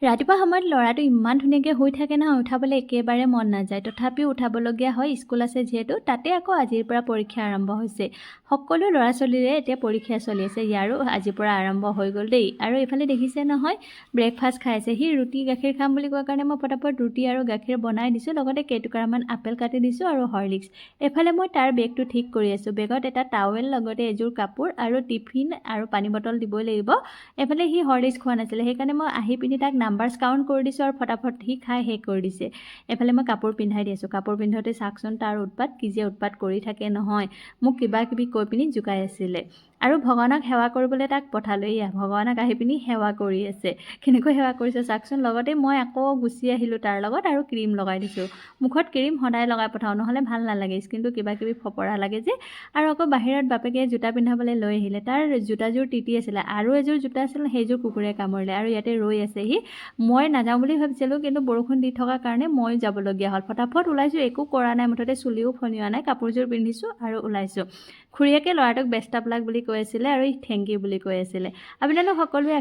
ৰাতিপুৱা সময়ত ল'ৰাটো ইমান ধুনীয়াকৈ শুই থাকে নহয়, উঠাবলৈ একেবাৰে মন নাযায়। তথাপিও উঠাবলগীয়া হয়, স্কুল আছে যিহেতু। তাতে আকৌ আজিৰ পৰা পৰীক্ষা আৰম্ভ হৈছে। সকলো ল'ৰা ছোৱালীৰে এতিয়া পৰীক্ষা চলি আছে, ইয়াৰো আজিৰ পৰা আৰম্ভ হৈ গ'ল দেই। আৰু এইফালে দেখিছে নহয়, ব্ৰেকফাষ্ট খাই আছে। সি ৰুটি গাখীৰ খাম বুলি কোৱাৰ কাৰণে মই পটাপট ৰুটি আৰু গাখীৰ বনাই দিছোঁ, লগতে কেইটুকুৰামান আপেল কাটি দিছোঁ আৰু হৰলিক্স। এইফালে মই তাৰ বেগটো ঠিক কৰি আছোঁ। বেগত এটা টাৱেল, লগতে এযোৰ কাপোৰ আৰু টিফিন আৰু পানী বটল দিবই লাগিব। এইফালে সি হৰলিক্স খোৱা নাছিলে, সেইকাৰণে মই আহি পিনি তাক নাম্বাৰছ কাউণ্ট কৰি দিছোঁ আৰু ফটাফট সি খাই শেষ কৰি দিছে। এইফালে মই কাপোৰ পিন্ধাই দি আছোঁ। কাপোৰ পিন্ধোতে চাওকচোন তাৰ উৎপাত, কি যে উৎপাত কৰি থাকে নহয়। মোক কিবা কিবি কৈ পিনি জোকাই আছিলে। আৰু ভগৱানক সেৱা কৰিবলৈ তাক পঠালোঁ। এয়া ভগৱানক আহি পিনি সেৱা কৰি আছে। কেনেকৈ সেৱা কৰিছে চাওকচোন। লগতে মই আকৌ গুচি আহিলোঁ তাৰ লগত আৰু ক্ৰীম লগাই দিছোঁ। মুখত ক্ৰীম সদায় লগাই পঠাওঁ, নহ'লে ভাল নালাগে, স্কিনটো কিবা কিবি ফপৰা লাগে যে। আৰু আকৌ বাহিৰত বাপেকে জোতা পিন্ধাবলৈ লৈ আহিলে। তাৰ জোতাযোৰ তিতি আছিলে, আৰু এযোৰ জোতা আছিল, সেইযোৰ কুকুৰে কামুৰিলে আৰু ইয়াতে ৰৈ আছেহি। মই নাযাওঁ বুলি ভাবিছিলোঁ, কিন্তু বৰষুণ দি থকাৰ কাৰণে মই যাবলগীয়া হ'ল। ফটাফট ওলাইছোঁ, একো কৰা নাই, মুঠতে চুলিও ফনিওৱা নাই, কাপোৰযোৰ পিন্ধিছোঁ আৰু ওলাইছোঁ। খুৰীয়েকে ল'ৰাটোক বেষ্ট অফ লাক বুলি কৈ আছিলে আৰু থেংক ইউ বুলি কৈ আছিলে। আপোনালোক সকলোৱে